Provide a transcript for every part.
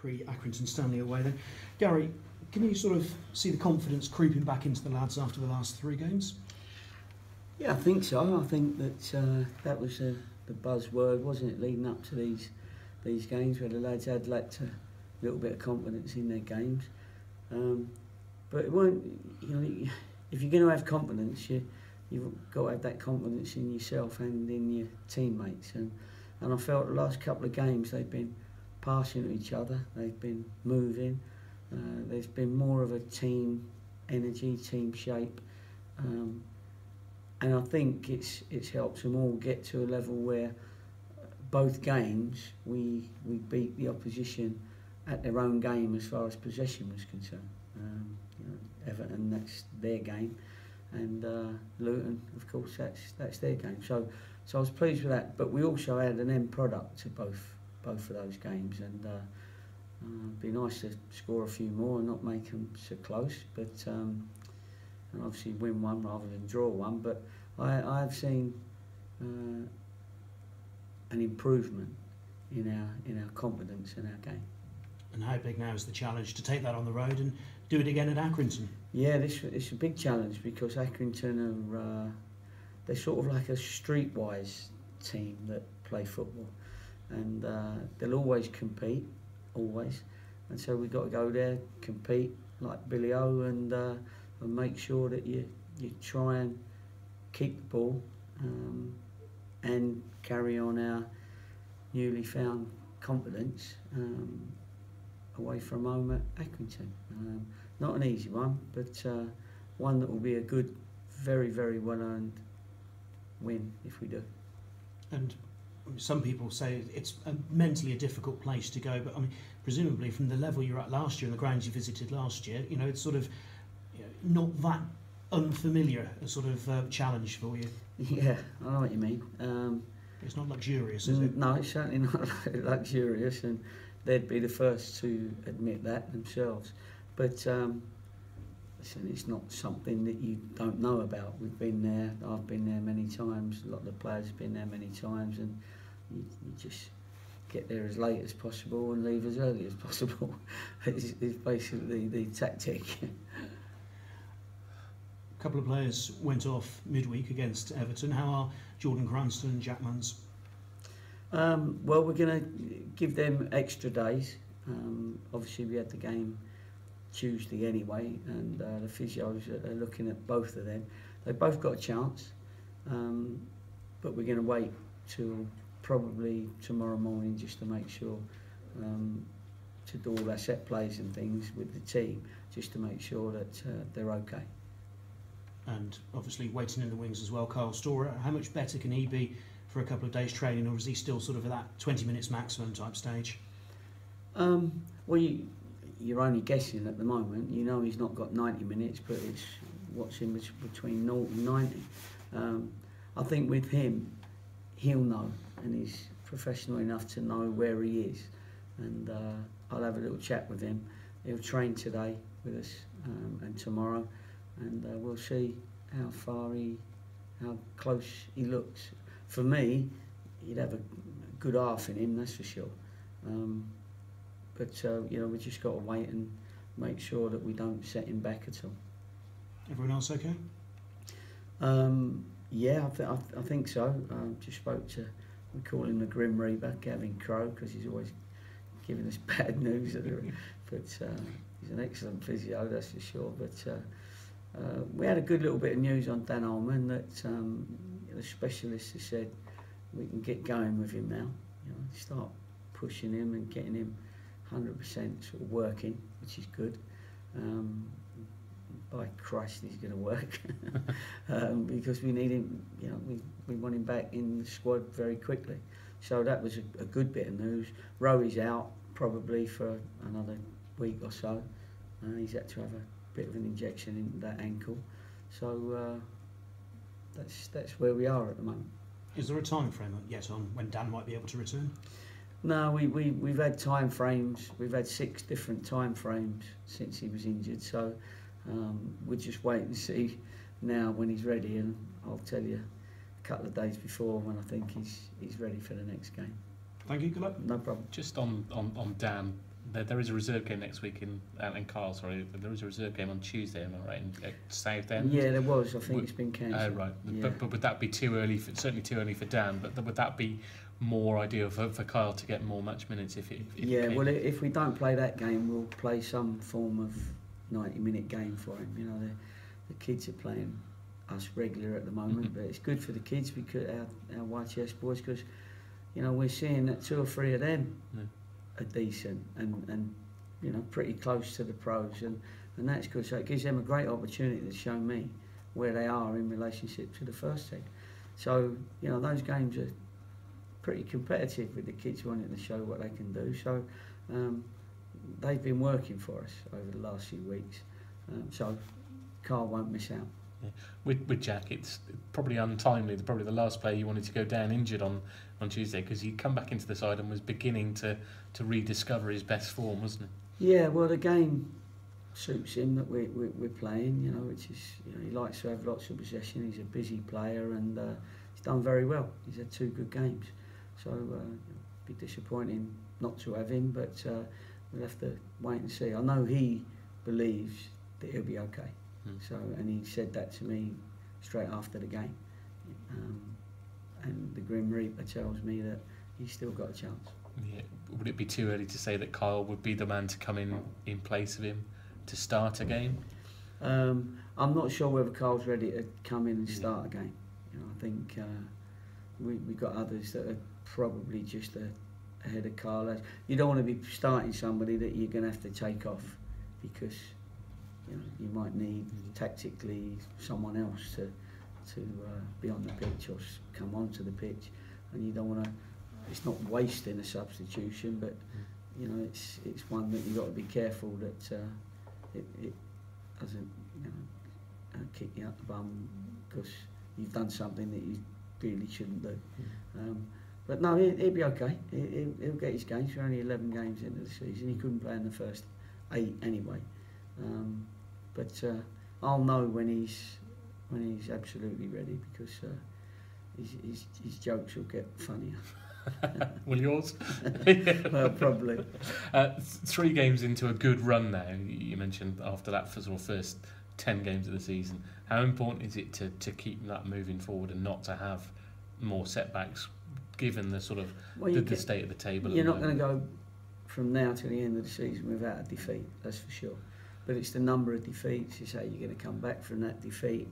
pre-Accrington Stanley away then. Gary, can you sort of see the confidence creeping back into the lads after the last 3 games? Yeah, I think so. I think that that was the buzzword, wasn't it, leading up to these games, where the lads had lacked a little bit of confidence in their games. But it weren't, you know, if you're going to have confidence, you've got to have that confidence in yourself and in your teammates. And I felt the last couple of games they've been passing to each other, they've been moving. There's been more of a team energy, team shape. And I think it's helped them all get to a level where both games we beat the opposition at their own game as far as possession was concerned. You know, Everton, that's their game, and Luton, of course, that's their game. So I was pleased with that. But we also had an end product to both of those games, and it'd be nice to score a few more and not make them so close. But and obviously win one rather than draw one. But I've seen an improvement in our confidence in our game. And how big now is the challenge to take that on the road and do it again at Accrington? Yeah, it's a big challenge, because Accrington are they're sort of like a streetwise team that play football, and they'll always compete, always. And so we've got to go there, compete like Billy O, and make sure that you try and keep the ball and carry on our newly found confidence away from home at Accrington. Not an easy one, but one that will be a good, very, very well-earned win if we do. And some people say it's mentally a difficult place to go, but I mean, presumably from the level you're at last year and the grounds you visited last year, you know, it's sort of, you know, not that unfamiliar a sort of challenge for you. Yeah, I know what you mean. It's not luxurious, is it? No, it's certainly not luxurious, and they'd be the first to admit that themselves. But listen, it's not something that you don't know about. We've been there, I've been there many times, a lot of the players have been there many times, and you just get there as late as possible and leave as early as possible. It's basically the tactic. A couple of players went off midweek against Everton. How are Jordan Cranston and Jack Munns? Well, we're going to give them extra days. Obviously, we had the game Tuesday anyway, and the physios are looking at both of them. They've both got a chance, but we're going to wait till probably tomorrow morning just to make sure to do all our set plays and things with the team, just to make sure that they're okay. And obviously waiting in the wings as well, Kyle Storer. How much better can he be for a couple of days training, or is he still sort of at that 20 minutes maximum type stage? Well, you're only guessing at the moment. You know he's not got 90 minutes, but it's what's in between 0 and 90. I think with him, he'll know, and he's professional enough to know where he is. And I'll have a little chat with him. He'll train today with us and tomorrow, and we'll see how close he looks. For me, he'd have a good half in him, that's for sure. But you know, we just got to wait and make sure that we don't set him back at all. Everyone else okay? Yeah, I think so. Just spoke to, we call him the Grim Reaper, Gavin Crowe, because he's always giving us bad news. But he's an excellent physio, that's for sure. But we had a good little bit of news on Dan Ullman that the specialist has said we can get going with him now. You know, start pushing him and getting him 100% sort of working, which is good. By Christ, he's going to work because we need him. You know, we want him back in the squad very quickly. So that was a good bit of news. Rowy's out probably for another week or so. He's had to have a bit of an injection into that ankle. So that's where we are at the moment. Is there a time frame yet on when Dan might be able to return? No, we've had time frames. We've had 6 different time frames since he was injured. So we'll just wait and see now when he's ready, and I'll tell you a couple of days before when I think he's ready for the next game. Thank you. Good luck. No problem. Just on Dan, There is a reserve game next week in Carl, sorry, there is a reserve game on Tuesday, am I right, at Southend? Yeah, there was. I think it's been cancelled. Right. Yeah. But would that be too early? Certainly too early for Dan. But would that be more ideal for Kyle to get more match minutes if well, if we don't play that game, we'll play some form of 90-minute game for him. You know, the kids are playing us regular at the moment, but it's good for the kids because our YTS boys, because you know we're seeing that 2 or 3 of them are decent and you know pretty close to the pros, and that's good. So it gives them a great opportunity to show me where they are in relationship to the first team. So you know those games are pretty competitive with the kids wanting to show what they can do. So they've been working for us over the last few weeks. So Carl won't miss out. Yeah. With Jack, it's probably untimely. Probably the last player you wanted to go down injured on Tuesday, because he'd come back into the side and was beginning to rediscover his best form, wasn't he? Yeah, well, the game suits him that we're playing, you know, which is, you know, he likes to have lots of possession. He's a busy player and he's done very well. He's had 2 good games. So it'd be disappointing not to have him, but we'll have to wait and see. I know he believes that he'll be okay. So, and he said that to me straight after the game. And the Grim Reaper tells me that he's still got a chance. Yeah. Would it be too early to say that Kyle would be the man to come in place of him to start a game? I'm not sure whether Kyle's ready to come in and start a game. You know, I think we've got others that are probably just ahead of Kyle. You don't want to be starting somebody that you're going to have to take off because you know you might need tactically someone else to be on the pitch or come onto the pitch, and you don't want to. It's not wasting a substitution, but you know it's one that you've got to be careful that it doesn't kick you up the bum because you've done something that you really shouldn't do. But no, he'll be okay. He'll get his games. We're only 11 games into the season. He couldn't play in the first 8 anyway. But I'll know when he's absolutely ready because his jokes will get funnier. Will yours? Well, probably. 3 games into a good run now. You mentioned after that for sort of first 10 games of the season. How important is it to keep that moving forward and not to have more setbacks, given the sort of the state of the table? You're not going to go from now to the end of the season without a defeat, that's for sure. But it's the number of defeats. It's how you're going to come back from that defeat.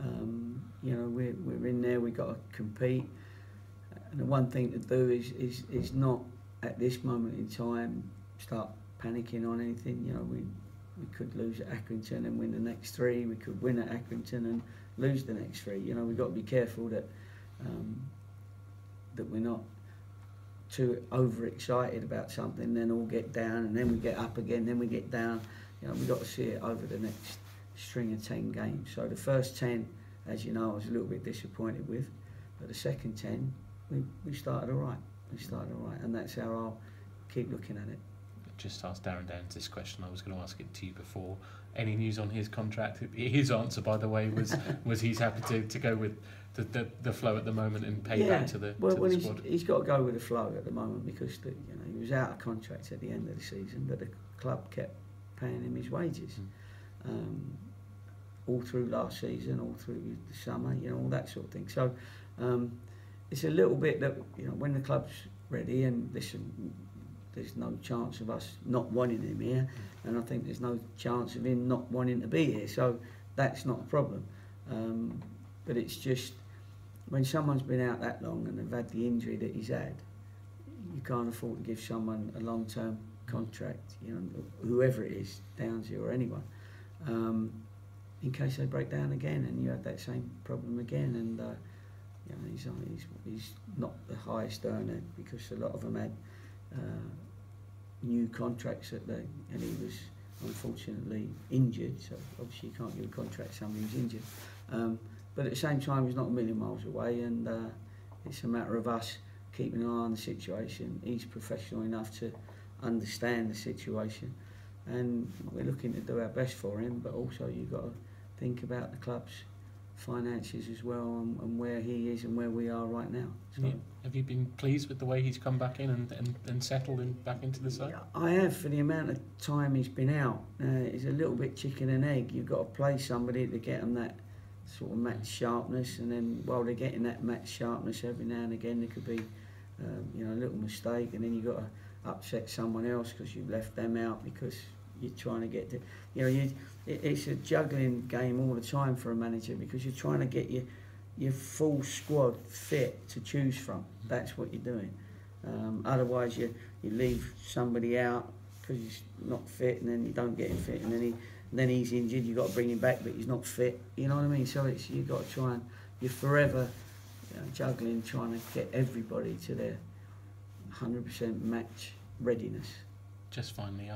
You know, we're in there. We've got to compete. And the one thing to do is not at this moment in time start panicking on anything. You know, we could lose at Accrington and win the next 3. We could win at Accrington and lose the next 3. You know, we've got to be careful that that we're not too overexcited about something, then all get down, and then we get up again, then we get down. You know, we've got to see it over the next string of 10 games. So the first 10, as you know, I was a little bit disappointed with, but the second 10, we started all right. And that's how I'll keep looking at it. Just ask Darren Downs this question. I was going to ask it to you before. Any news on his contract? His answer, by the way, was he's happy to go with the flow at the moment and pay back to the squad. He's got to go with the flow at the moment because he was out of contract at the end of the season, but the club kept paying him his wages all through last season, all through the summer, you know, all that sort of thing. So it's a little bit that, you know, when the club's ready, and listen, there's no chance of us not wanting him here, and I think there's no chance of him not wanting to be here, so that's not a problem. But it's just when someone's been out that long and they've had the injury that he's had, you can't afford to give someone a long-term contract, you know, whoever it is, Downsy or anyone, in case they break down again and you have that same problem again. And you know, he's not the highest earner because a lot of them had new contracts and he was unfortunately injured, so obviously you can't give a contract to somebody who's injured. But at the same time, he's not a million miles away, and it's a matter of us keeping an eye on the situation. He's professional enough to understand the situation, and we're looking to do our best for him, but also you've got to think about the club's finances as well, and where he is and where we are right now. So, yeah. Have you been pleased with the way he's come back in and settled in back into the side? I have, for the amount of time he's been out. It's a little bit chicken and egg. You've got to play somebody to get them that sort of match sharpness, and then while they're getting that match sharpness, every now and again there could be a little mistake, and then you've got to upset someone else because you've left them out because you're trying to get to, it's a juggling game all the time for a manager, because you're trying to get your full squad fit to choose from. That's what you're doing. Otherwise you leave somebody out because he's not fit, and then you don't get him fit, and then he's injured, you've got to bring him back but he's not fit, you know what I mean? So you've got to try and, you're forever juggling, trying to get everybody to their 100% match readiness. Just finally,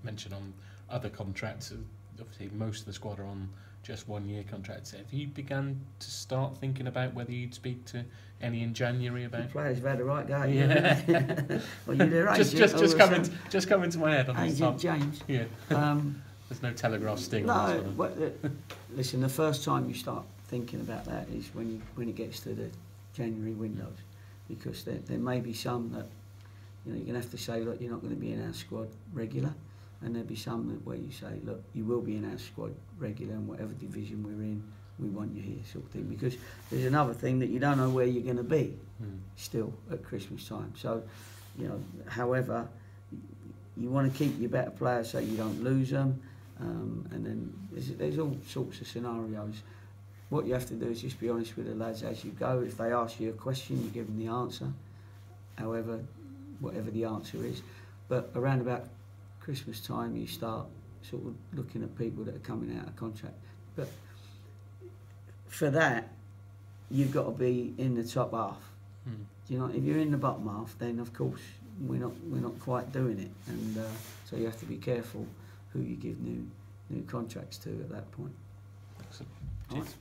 mention on other contracts, obviously most of the squad are on just 1 year contracts. Have you begun to start thinking about whether you'd speak to any in January about? The players have had the right go. Yeah. Well, you're just coming to my head on this Agent James. Yeah. There's no telegraph sting. No, on this one. but listen, the first time you start thinking about that is when it gets to the January windows, because there may be some that you're going to have to say, look, you're not going to be in our squad regular, and there'll be some where you say, look, you will be in our squad regular, and whatever division we're in, we want you here, sort of thing. Because there's another thing, that you don't know where you're going to be still at Christmas time. So, however, you want to keep your better players so you don't lose them, and then there's all sorts of scenarios. What you have to do is just be honest with the lads as you go. If they ask you a question, you give them the answer, whatever the answer is. But around about Christmas time, you start sort of looking at people that are coming out of contract. But for that, you've got to be in the top half. If you're in the bottom half, then of course we're not quite doing it, and so you have to be careful who you give new contracts to at that point. Excellent. All Cheers. right.